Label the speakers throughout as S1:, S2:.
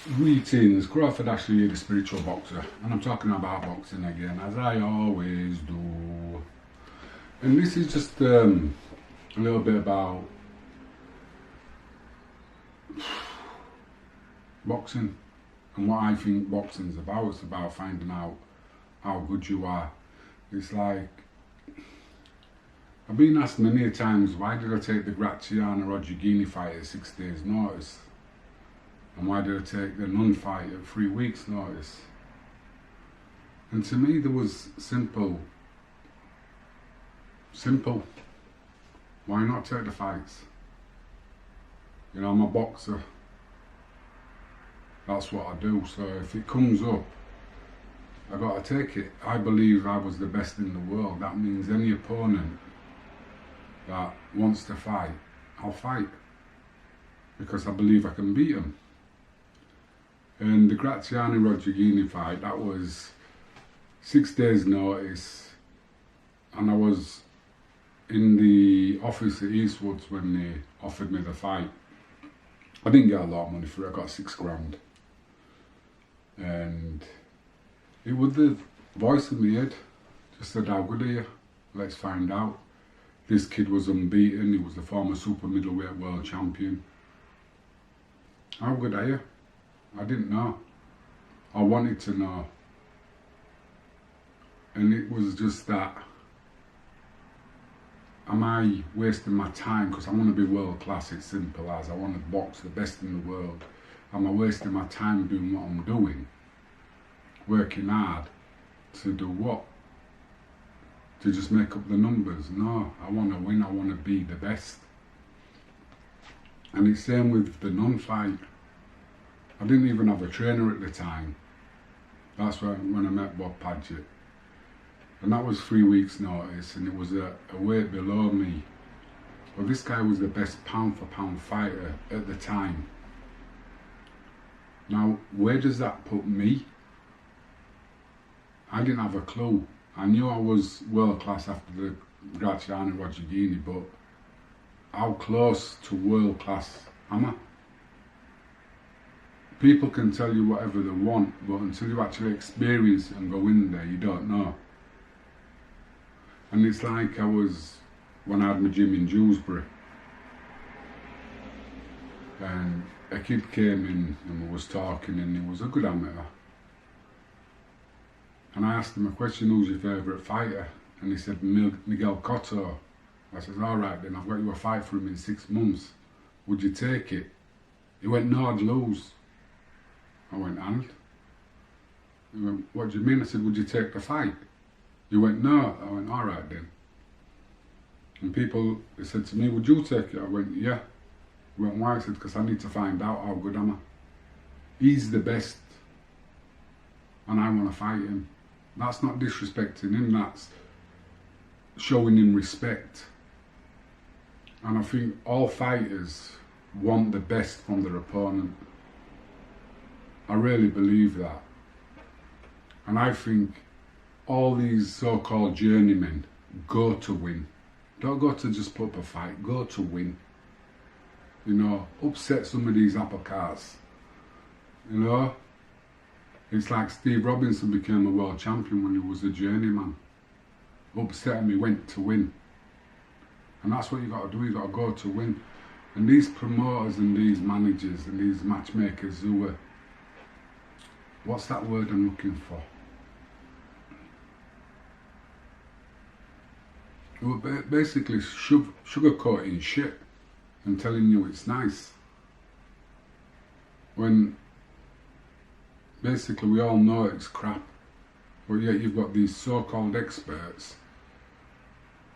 S1: Greetings, Crawford Ashley, the spiritual boxer, and I'm talking about boxing again, as I always do. And this is just a little bit about boxing and what I think boxing's about. It's about finding out how good you are. It's like, I've been asked many times, why did I take the Graziano Rodriguini fight at 6 days notice? And why did I take the Nunn fight at 3 weeks notice? And to me there was simple. Why not take the fights? You know, I'm a boxer. That's what I do. So if it comes up, I gotta take it. I believe I was the best in the world. That means any opponent that wants to fight, I'll fight. Because I believe I can beat him. And the Graziano Rodriguini fight, that was 6 days notice, and I was in the office at Eastwoods when they offered me the fight. I didn't get a lot of money for it, I got 6 grand. And it was the voice in my head, just said, how good are you? Let's find out. This kid was unbeaten, he was the former super middleweight world champion. How good are you? I didn't know. I wanted to know. And it was just that, am I wasting my time? Because I want to be world class, it's simple as. I want to box the best in the world. Am I wasting my time doing what I'm doing? Working hard to do what? To just make up the numbers? No, I want to win, I want to be the best. And it's same with the Nunn fight. I didn't even have a trainer at the time. That's when I met Bob Padgett. And that was 3 weeks notice, and it was a weight below me. Well, this guy was the best pound for pound fighter at the time. Now, where does that put me? I didn't have a clue. I knew I was world class after the Graziano Rodriguini, but how close to world class am I? People can tell you whatever they want, but until you actually experience it and go in there, you don't know. And it's like I was, when I had my gym in Dewsbury, and a kid came in and we was talking, and he was a good amateur. And I asked him a question, who's your favourite fighter? And he said, Miguel Cotto. I said, all right then, I've got you a fight for him in 6 months. Would you take it? He went, no, I'd lose. I went, and? He went, what do you mean? I said, would you take the fight? He went, no. I went, all right then. And people, they said to me, would you take it? I went, yeah. He went, why? I said, because I need to find out how good am I. He's the best, and I want to fight him. That's not disrespecting him, that's showing him respect. And I think all fighters want the best from their opponent. I really believe that. And I think all these so-called journeymen go to win. Don't go to just put up a fight, go to win. You know, upset some of these apple carts. You know, it's like Steve Robinson became a world champion when he was a journeyman. Upset him, he went to win. And that's what you got to do, you got to go to win. And these promoters and these managers and these matchmakers who are, what's that word I'm looking for? Who are basically sugarcoating shit and telling you it's nice. When basically we all know it's crap. But yet you've got these so-called experts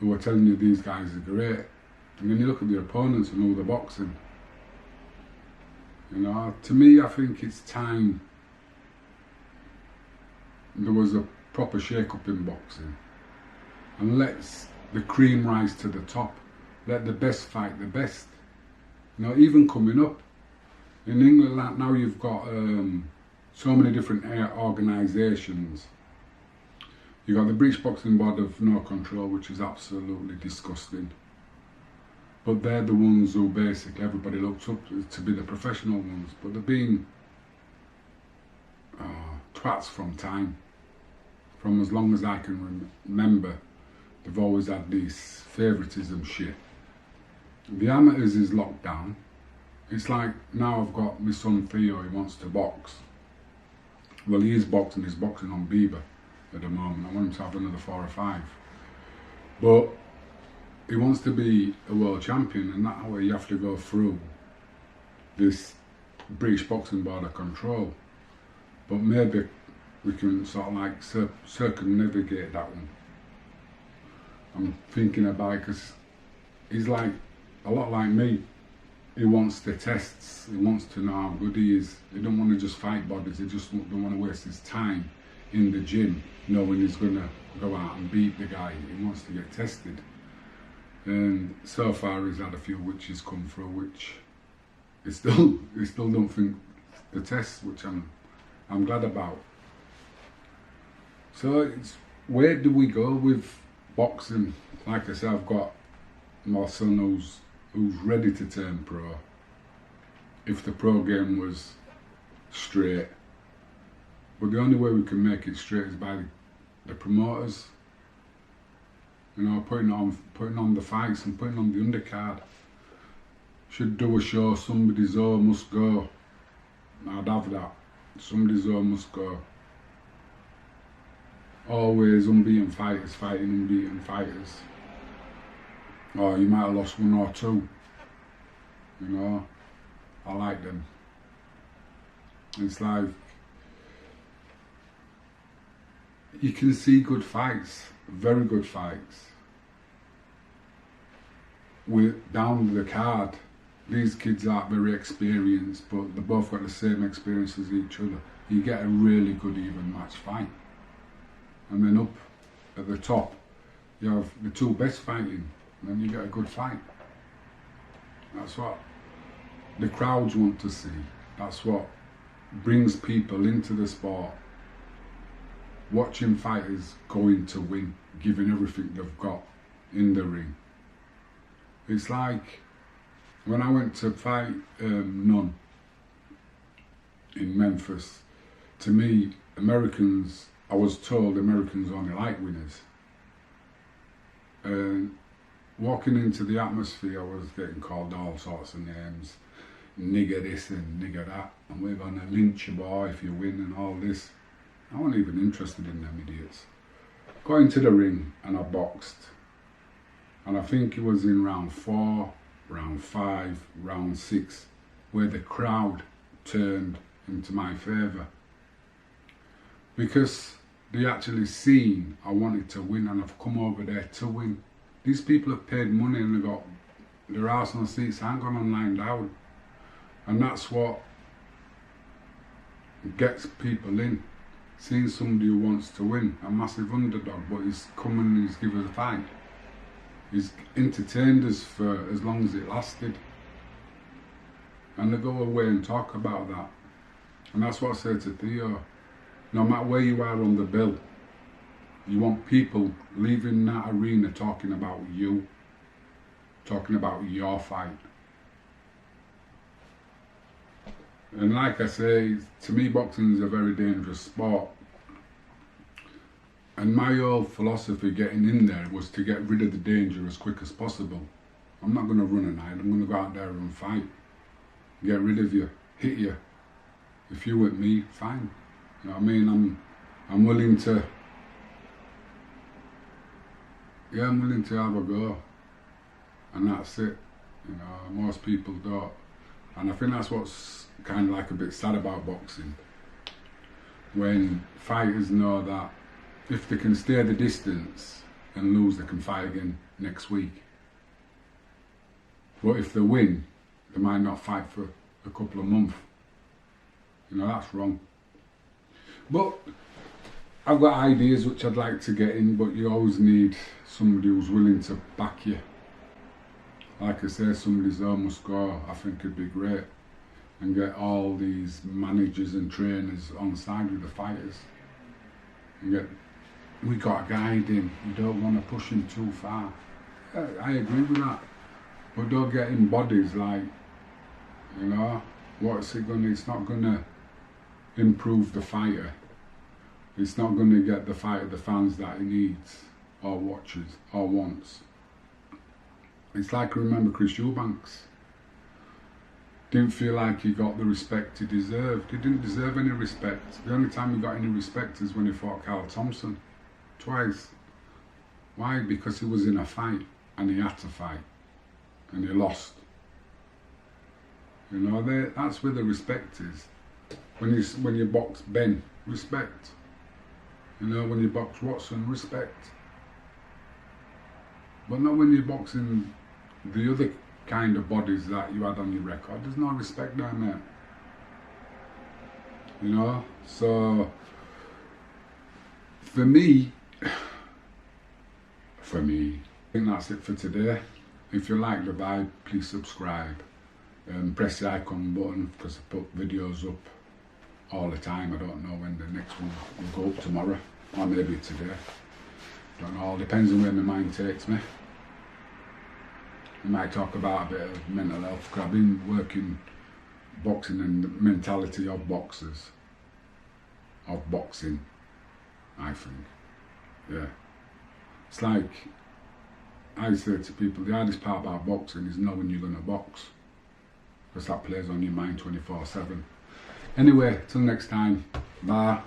S1: who are telling you these guys are great. And then you look at their opponents and all the boxing. You know, to me I think it's time there was a proper shake-up in boxing. And let's the cream rise to the top. Let the best fight the best. You know, even coming up. In England like now you've got so many different organisations. You've got the British Boxing Board of No Control, which is absolutely disgusting. But they're the ones who basically everybody looks up to be the professional ones. But they're being twats from time. From as long as I can remember, they've always had this favouritism shit. The amateurs is locked down. It's like now I've got my son Theo, he wants to box. Well, he is boxing, he's boxing on Bieber at the moment. I want him to have another 4 or 5. But he wants to be a world champion, and that way you have to go through this British Boxing Board of control. But maybe we can sort of like circumnavigate that one. I'm thinking about it because he's like a lot like me. He wants the tests, he wants to know how good he is. He don't want to just fight bodies, he just don't want to waste his time in the gym knowing he's going to go out and beat the guy. He wants to get tested. And so far he's had a few witches come through, which he still don't think the tests, which I'm glad about. So it's, where do we go with boxing? Like I said, I've got my son who's ready to turn pro. If the pro game was straight. But the only way we can make it straight is by the promoters. You know, putting on the fights and putting on the undercard. Should do a show, somebody's O must go. I'd have that. Somebody's O must go. Always unbeaten fighters fighting unbeaten fighters. Or you might have lost 1 or 2. You know, I like them. It's like, you can see good fights, very good fights. Down the card, these kids aren't very experienced, but they both got the same experience as each other. You get a really good even match fight. And then up at the top, you have the 2 best fighting, and then you get a good fight. That's what the crowds want to see. That's what brings people into the sport. Watching fighters going to win, giving everything they've got in the ring. It's like when I went to fight Nunn in Memphis, to me, Americans, I was told Americans only like winners. Walking into the atmosphere, I was getting called all sorts of names. Nigger this and nigger that, and we're going to lynch you boy if you win and all this. I wasn't even interested in them idiots. Got into the ring and I boxed. And I think it was in round 4, round 5, round 6, where the crowd turned into my favour. Because they actually seen I wanted to win and I've come over there to win. These people have paid money and they got their arse on seats. I ain't gone and lying down. And that's what gets people in. Seeing somebody who wants to win, a massive underdog, but he's come and he's given us a fight. He's entertained us for as long as it lasted. And they go away and talk about that. And that's what I said to Theo. No matter where you are on the bill, you want people leaving that arena talking about you, talking about your fight. And like I say, to me boxing is a very dangerous sport. And my whole philosophy getting in there was to get rid of the danger as quick as possible. I'm not going to run and hide, I'm going to go out there and fight. Get rid of you, hit you. If you with me, fine. You know what I mean? I'm willing to, I'm willing to have a go. And that's it. You know, most people don't. And I think that's what's kind of like a bit sad about boxing. When fighters know that if they can stay the distance and lose, they can fight again next week. But if they win, they might not fight for a couple of months. You know, that's wrong. But I've got ideas which I'd like to get in, but you always need somebody who's willing to back you. Like I say, somebody's O must go, I think it'd be great. And get all these managers and trainers on side with the fighters. And we got a guide in, you don't want to push him too far. Yeah, I agree with that. But don't get in bodies like, you know, what's it gonna, it's not gonna improve the fighter. It's not going to get the fight of the fans that he needs or watches or wants. It's like I remember Chris Eubanks. Didn't feel like he got the respect he deserved. He didn't deserve any respect. The only time he got any respect is when he fought Carl Thompson. Twice. Why? Because he was in a fight and he had to fight. And he lost. You know, that's where the respect is. When you box Ben, respect. You know, when you box Watson, respect. But not when you're boxing the other kind of bodies that you had on your record. There's no respect down there. You know? So, for me, I think that's it for today. If you like the vibe, please subscribe. Press the icon button because I put videos up all the time. I don't know when the next one will go up, tomorrow or maybe today. Don't know, all depends on where my mind takes me. I might talk about a bit of mental health because I've been working boxing and the mentality of boxers, of boxing, I think. Yeah. It's like I say to people, the hardest part about boxing is knowing you're going to box, because that plays on your mind 24/7. Anyway, till next time, bye.